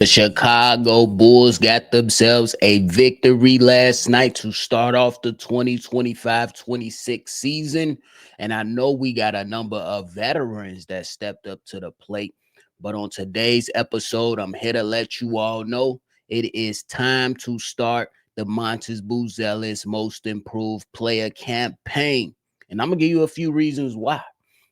The Chicago Bulls got themselves a victory last night to start off the 2025-26 season. And I know we got a number of veterans that stepped up to the plate. But on today's episode, I'm here to let you all know it is time to start the Montes Buzelis Most Improved Player campaign. And I'm going to give you a few reasons why.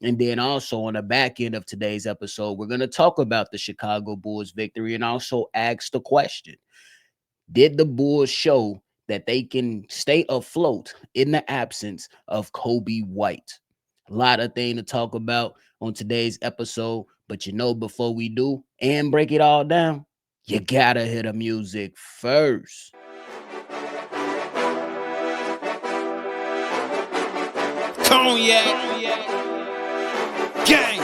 And then also on the back end of today's episode, we're going to talk about the Chicago Bulls victory and also ask the question: did the Bulls show that they can stay afloat in the absence of Coby White? A lot of things to talk about on today's episode, but before we do and break it all down, you gotta hear the music first. Cognac gang.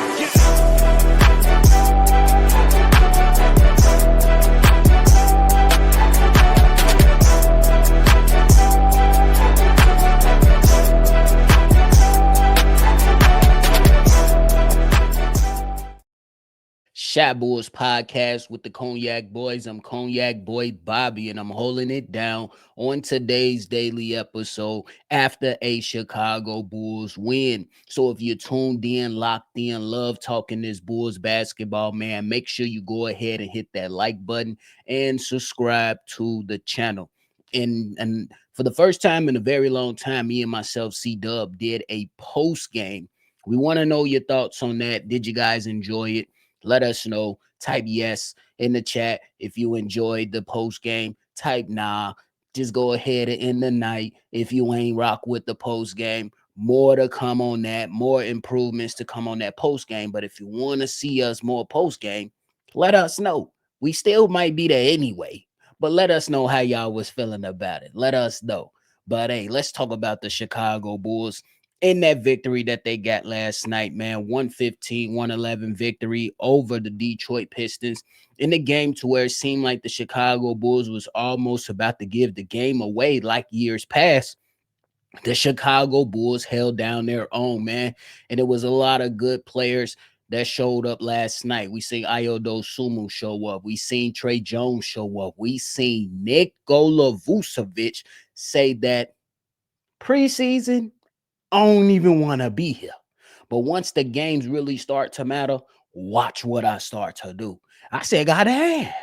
Shot Bulls podcast with the Cognac Boys. I'm Cognac Boy Bobby, and I'm holding it down on today's daily episode after a Chicago Bulls win. So if you're tuned in, locked in, love talking this Bulls basketball, man, make sure you go ahead and hit that like button and subscribe to the channel. And for the first time in a very long time, me and myself, C-Dub, did a post game. We want to know your thoughts on that. Did you guys enjoy it? Let us know. Type yes in the chat if you enjoyed the post game. Type nah. Just go ahead and end the night if you ain't rock with the post game. More to come on that. More improvements to come on that post game. But if you want to see us more post game, let us know. We still might be there anyway. But let us know how y'all was feeling about it. Let us know. But hey, let's talk about the Chicago Bulls in that victory that they got last night, man. 115-111 victory over the Detroit Pistons in the game to where it seemed like the Chicago Bulls was almost about to give the game away like years past. The Chicago Bulls held down their own, man. And it was a lot of good players that showed up last night. We seen Ayodo Sumu show up. We seen Trey Jones show up. We seen Nikola Vucevic say that preseason, I don't even want to be here. But once the games really start to matter, watch what I start to do. I said, God damn.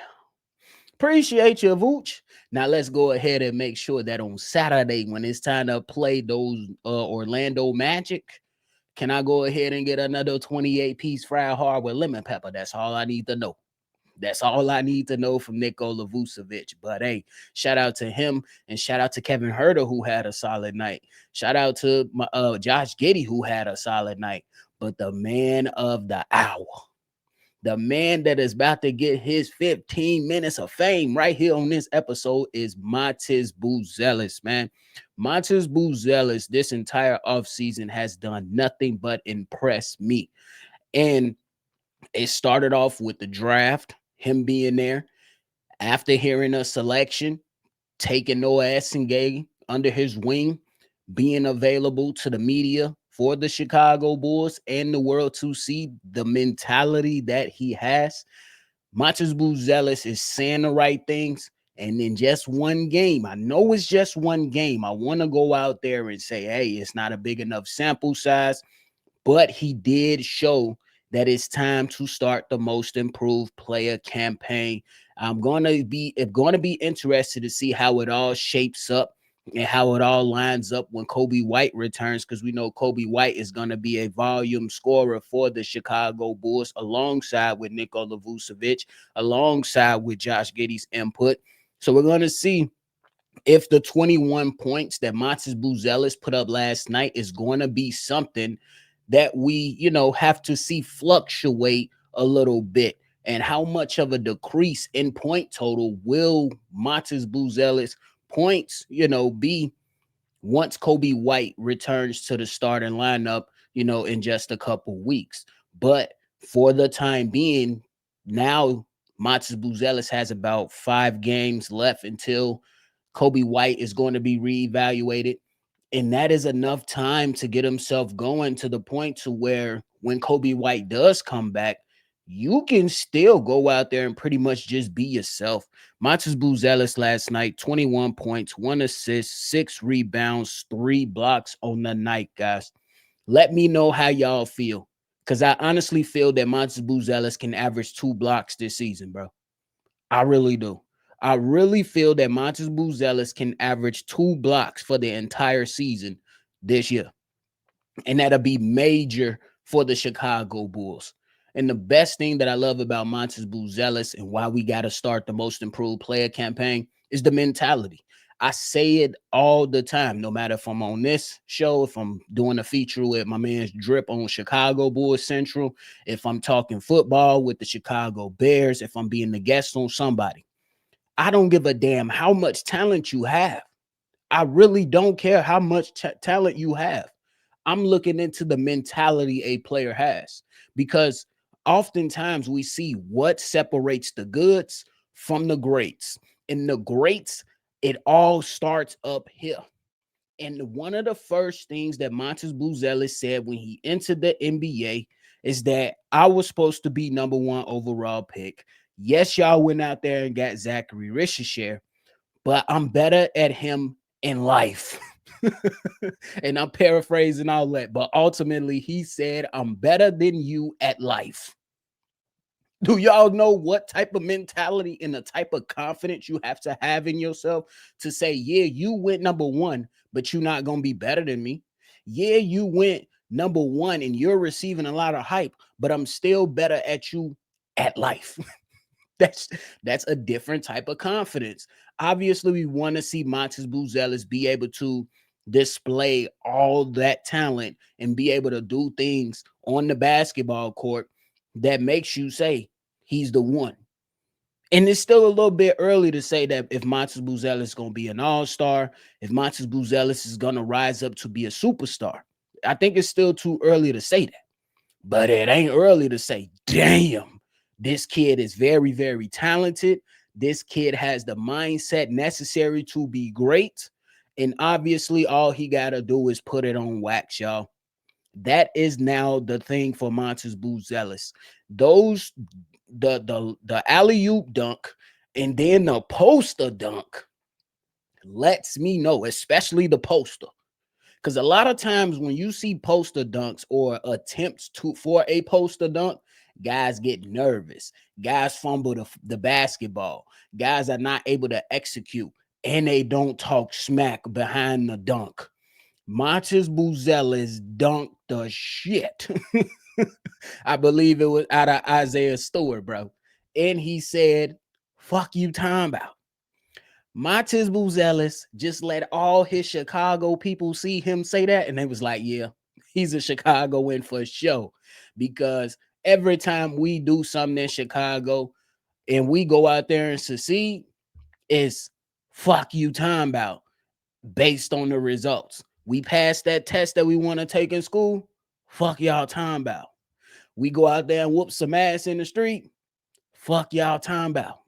Appreciate you, Vooch. Now let's go ahead and make sure that on Saturday, when it's time to play those Orlando Magic, can I go ahead and get another 28-piece fried hard with lemon pepper? That's all I need to know. That's all I need to know from Nikola Vucevic. But hey, shout out to him and shout out to Kevin Huerter, who had a solid night. Shout out to my, Josh Giddey, who had a solid night. But the man of the hour, the man that is about to get his 15 minutes of fame right here on this episode is Montes Buzelis, man. Montes Buzelis this entire offseason has done nothing but impress me. And it started off with the draft, him being there. After hearing a selection, taking Noah Esingay under his wing, being available to the media for the Chicago Bulls and the world to see the mentality that he has. Montes Buzelis is saying the right things. And in just one game, I know it's just one game. I want to go out there and say, hey, it's not a big enough sample size, but he did show that it's time to start the most improved player campaign. I'm going to be interested to see how it all shapes up and how it all lines up when Coby White returns, because we know Coby White is going to be a volume scorer for the Chicago Bulls alongside with Nikola Vucevic, alongside with Josh Giddey's input. So we're going to see if the 21 points that Montes Buzelis put up last night is going to be something that we, have to see fluctuate a little bit, and how much of a decrease in point total will Montes Buzelis points, be once Coby White returns to the starting lineup, in just a couple weeks. But for the time being, now Montes Buzelis has about 5 games left until Coby White is going to be reevaluated. And that is enough time to get himself going to the point to where when Coby White does come back, you can still go out there and pretty much just be yourself. Montes Buzelis last night, 21 points, 1 assist, 6 rebounds, 3 blocks on the night, guys. Let me know how y'all feel. Because I honestly feel that Montes Buzelis can average 2 blocks this season, bro. I really do. I really feel that Montes Buzelis can average 2 blocks for the entire season this year. And that'll be major for the Chicago Bulls. And the best thing that I love about Montes Buzelis and why we got to start the most improved player campaign is the mentality. I say it all the time, no matter if I'm on this show, if I'm doing a feature with my man's Drip on Chicago Bulls Central, if I'm talking football with the Chicago Bears, if I'm being the guest on somebody. I don't give a damn how much talent you have. I really don't care how much talent you have. I'm looking into the mentality a player has because oftentimes we see what separates the goods from the greats. And the greats, it all starts up here. And one of the first things that Montes Buzelis said when he entered the NBA is that I was supposed to be #1 overall pick. Yes, y'all went out there and got Zachary Richardson, but I'm better at him in life. And I'm paraphrasing all that, but ultimately he said, I'm better than you at life. Do y'all know what type of mentality and the type of confidence you have in yourself to say, yeah, you went #1, but you're not going to be better than me? Yeah, you went #1 and you're receiving a lot of hype, but I'm still better at you at life. that's that's a different type of confidence. Obviously, we want to see Montes Buzelis be able to display all that talent and be able to do things on the basketball court that makes you say he's the one. And it's still a little bit early to say that if Montes Buzelis is going to be an all-star, if Montes Buzelis is going to rise up to be a superstar. I think it's still too early to say that. But it ain't early to say, damn, this kid is very, very talented. This kid has the mindset necessary to be great. And obviously, all he got to do is put it on wax, y'all. That is now the thing for Montes Buzelis. Those the alley-oop dunk and then the poster dunk lets me know, especially the poster. Because a lot of times when you see poster dunks or attempts for a poster dunk, guys get nervous. Guys fumble the basketball. Guys are not able to execute and they don't talk smack behind the dunk. Montes Buzelis dunked the shit. I believe it was out of Isaiah Stewart, bro. And he said, fuck you time about. Montes Buzelis just let all his Chicago people see him say that, and they was like, yeah, he's a Chicagoan for sure. Because every time we do something in Chicago and we go out there and succeed, it's fuck you time about based on the results. We passed that test that we want to take in school, fuck y'all time about. We go out there and whoop some ass in the street, fuck y'all time about.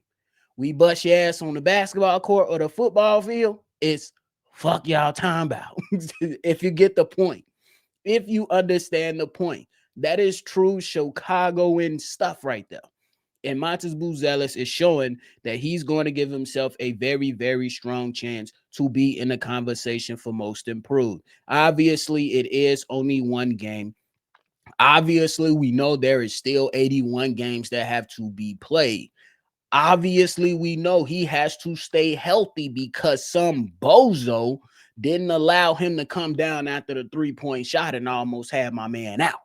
We bust your ass on the basketball court or the football field, it's fuck y'all time about. If you get the point, if you understand the point, that is true Chicagoan stuff right there. And Montes Buzelis is showing that he's going to give himself a very, very strong chance to be in the conversation for most improved. Obviously, it is only one game. Obviously, we know there is still 81 games that have to be played. Obviously, we know he has to stay healthy because some bozo didn't allow him to come down after the 3-point shot and almost had my man out.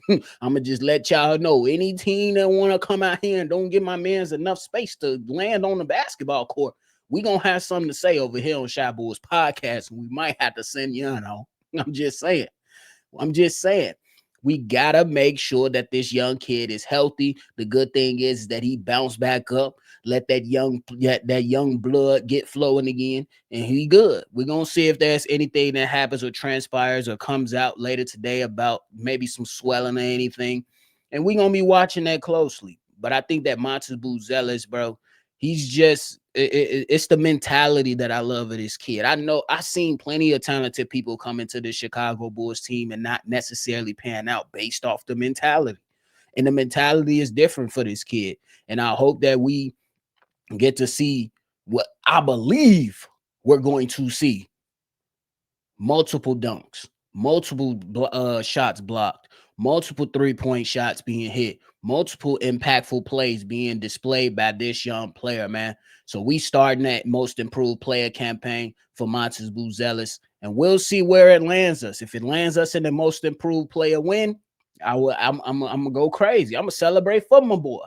I'm gonna just let y'all know any team that want to come out here and don't give my man's enough space to land on the basketball court, we gonna have something to say over here on Shy Bulls podcast. We might have to send you on. I'm just saying. I'm just saying. We gotta make sure that this young kid is healthy. The good thing is that he bounced back up, let that young blood get flowing again, and he good. We're gonna see if there's anything that happens or transpires or comes out later today about maybe some swelling or anything, and we're gonna be watching that closely. But I think that Montes Buzelis, bro, he's just it's the mentality that I love of this kid. I know I've seen plenty of talented people come into the Chicago Bulls team and not necessarily pan out based off the mentality. And the mentality is different for this kid. And I hope that we get to see what I believe we're going to see: multiple dunks, multiple shots blocked, multiple three-point shots being hit, multiple impactful plays being displayed by this young player, man. So we starting that most improved player campaign for Montes Buzelis, and we'll see where it lands us. If it lands us in the most improved player win, I'm gonna go crazy. I'm gonna celebrate for my boy.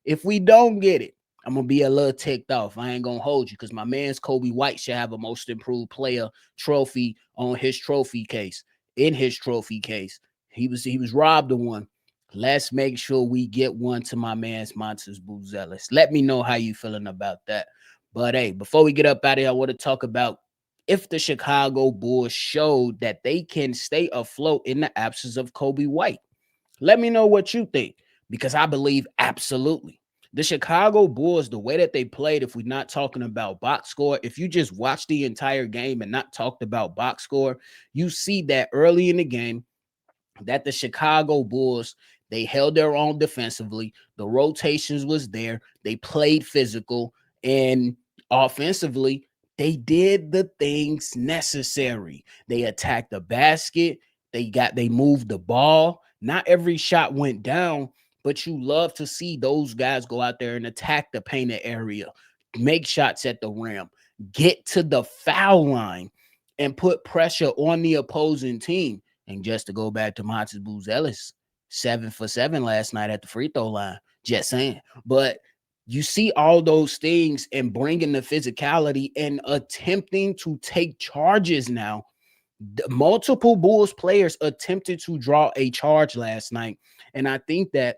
If we don't get it, I'm gonna be a little ticked off. I ain't gonna hold you, because my man's Coby White should have a most improved player trophy on his trophy case. In his trophy case, he was robbed of one. Let's make sure we get one to my man's Montes Buzelis. Let me know how you feeling about that. But hey, before we get up out of here, I want to talk about if the Chicago Bulls showed that they can stay afloat in the absence of Coby White. Let me know what you think, because I believe absolutely. The Chicago Bulls, the way that they played, if we're not talking about box score, if you just watch the entire game and not talked about box score, you see that early in the game that the Chicago Bulls, they held their own defensively. The rotations was there. They played physical, and offensively, they did the things necessary. They attacked the basket. They moved the ball. Not every shot went down, but you love to see those guys go out there and attack the painted area, make shots at the rim, get to the foul line, and put pressure on the opposing team. And just to go back to Montes Buzelis, 7 for 7 last night at the free throw line. Just saying. But you see all those things and bringing the physicality and attempting to take charges now. Multiple Bulls players attempted to draw a charge last night. And I think that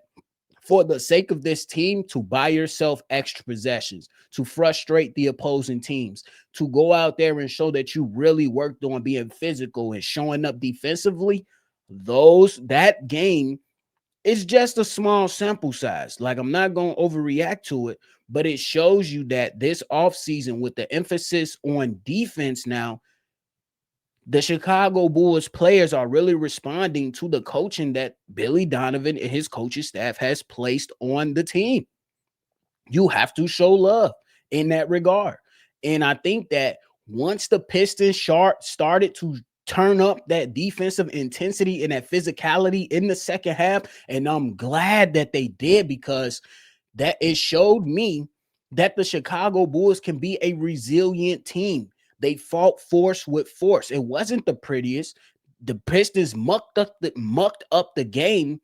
for the sake of this team, to buy yourself extra possessions, to frustrate the opposing teams, to go out there and show that you really worked on being physical and showing up defensively, that game is just a small sample size. Like, I'm not going to overreact to it, but it shows you that this offseason, with the emphasis on defense now, the Chicago Bulls players are really responding to the coaching that Billy Donovan and his coaching staff has placed on the team. You have to show love in that regard. And I think that once the Pistons started to turn up that defensive intensity and that physicality in the second half, and I'm glad that they did, because that it showed me that the Chicago Bulls can be a resilient team. They fought force with force. It wasn't the prettiest. The Pistons mucked up the game,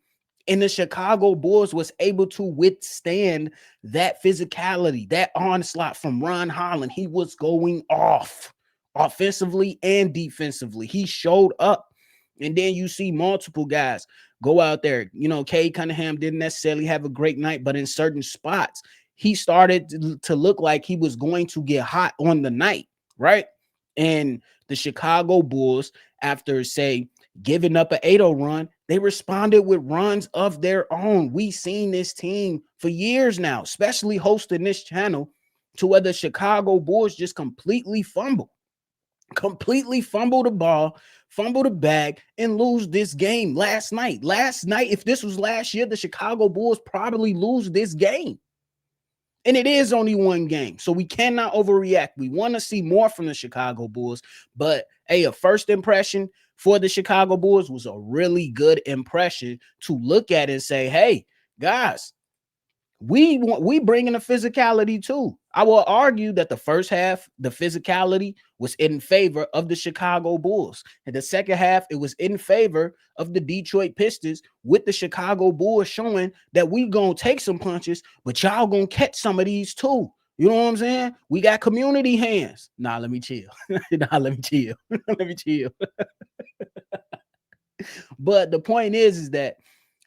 and the Chicago Bulls was able to withstand that physicality, that onslaught from Ron Holland. He was going off offensively and defensively. He showed up. And then you see multiple guys go out there. Cade Cunningham didn't necessarily have a great night, but in certain spots, he started to look like he was going to get hot on the night, right? And the Chicago Bulls, after, say, giving up an 8-0 run, they responded with runs of their own. We've seen this team for years now, especially hosting this channel, to where the Chicago Bulls just completely fumble the ball, fumble the bag, and lose this game last night. If this was last year, the Chicago Bulls probably lose this game. And it is only one game, so we cannot overreact. We want to see more from the Chicago Bulls. But, hey, a first impression for the Chicago Bulls was a really good impression to look at and say, hey, guys, we bring in the physicality too. I will argue that the first half, the physicality was in favor of the Chicago Bulls. And the second half, it was in favor of the Detroit Pistons, with the Chicago Bulls showing that we going to take some punches, but y'all going to catch some of these too. You know what I'm saying? We got community hands. Let me chill. Let me chill. Let me chill. But the point is that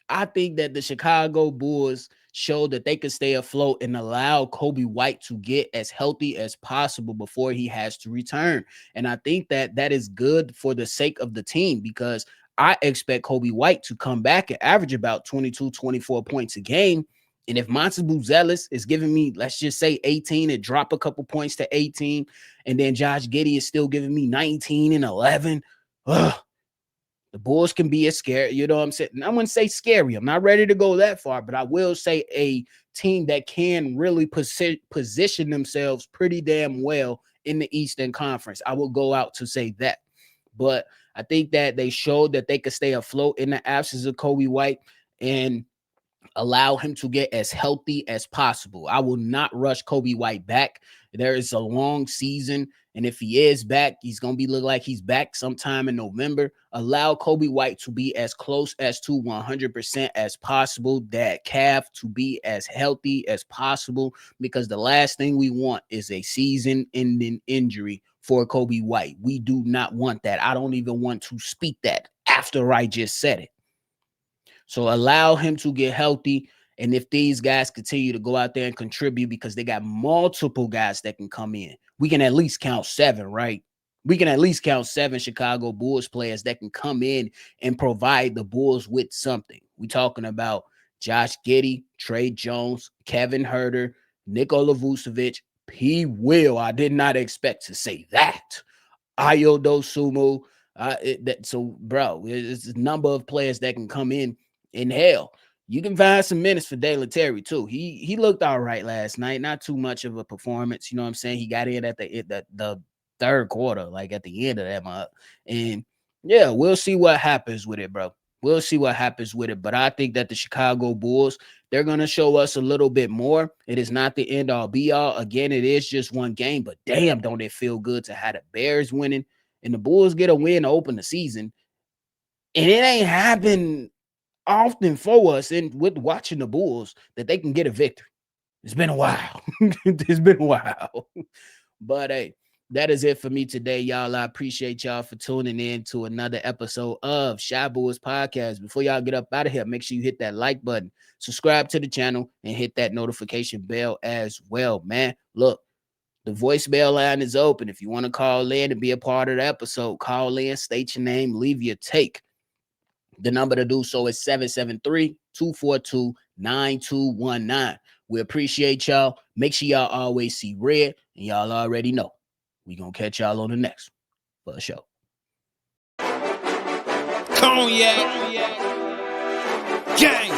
I think that the Chicago Bulls showed that they could stay afloat and allow Coby White to get as healthy as possible before he has to return. And I think that that is good for the sake of the team, because I expect Coby White to come back and average about 22, 24 points a game. And if Montes Buzelis is giving me, let's just say 18 and drop a couple points to 18, and then Josh Giddey is still giving me 19 and 11, The Bulls can be a scary, you know what I'm saying? I wouldn't say scary. I'm not ready to go that far, but I will say a team that can really position themselves pretty damn well in the Eastern Conference. I will go out to say that. But I think that they showed that they could stay afloat in the absence of Coby White and allow him to get as healthy as possible. I will not rush Coby White back. There is a long season, and if he is back, he's going to be look like he's back sometime in November. Allow Coby White to be as close as to 100% as possible, that calf to be as healthy as possible, because the last thing we want is a season-ending injury for Coby White. We do not want that. I don't even want to speak that after I just said it. So allow him to get healthy. And if these guys continue to go out there and contribute, because they got multiple guys that can come in, we can at least count 7, right? We can at least count 7 Chicago Bulls players that can come in and provide the Bulls with something. We're talking about Josh Giddey, Trey Jones, Kevin Huerter, Nikola Vucevic, P. Will. I did not expect to say that. Ayo Dosunmu. So, bro, it's a number of players that can come in. Hell, you can find some minutes for Dalen Terry too. He looked all right last night. Not too much of a performance. You know what I'm saying? He got in at the third quarter, like at the end of that month. And yeah, we'll see what happens with it, bro. We'll see what happens with it. But I think that the Chicago Bulls, they're going to show us a little bit more. It is not the end all be all. Again, it is just one game, but damn, don't it feel good to have the Bears winning and the Bulls get a win to open the season. And it ain't happened often for us and with watching the Bulls that they can get a victory. It's been a while. It's been a while. But hey, that is it for me today, y'all. I appreciate y'all for tuning in to another episode of Shy Bulls Podcast. Before y'all get up out of here, make sure you hit that like button, subscribe to the channel, and hit that notification bell as well, man. Look, the voicemail line is open. If you want to call in and be a part of the episode, call in, state your name, leave your take. The number to do so is 773-242-9219. We appreciate y'all. Make sure y'all always see red, and y'all already know. We gonna catch y'all on the next for sure. Cognac. Gang.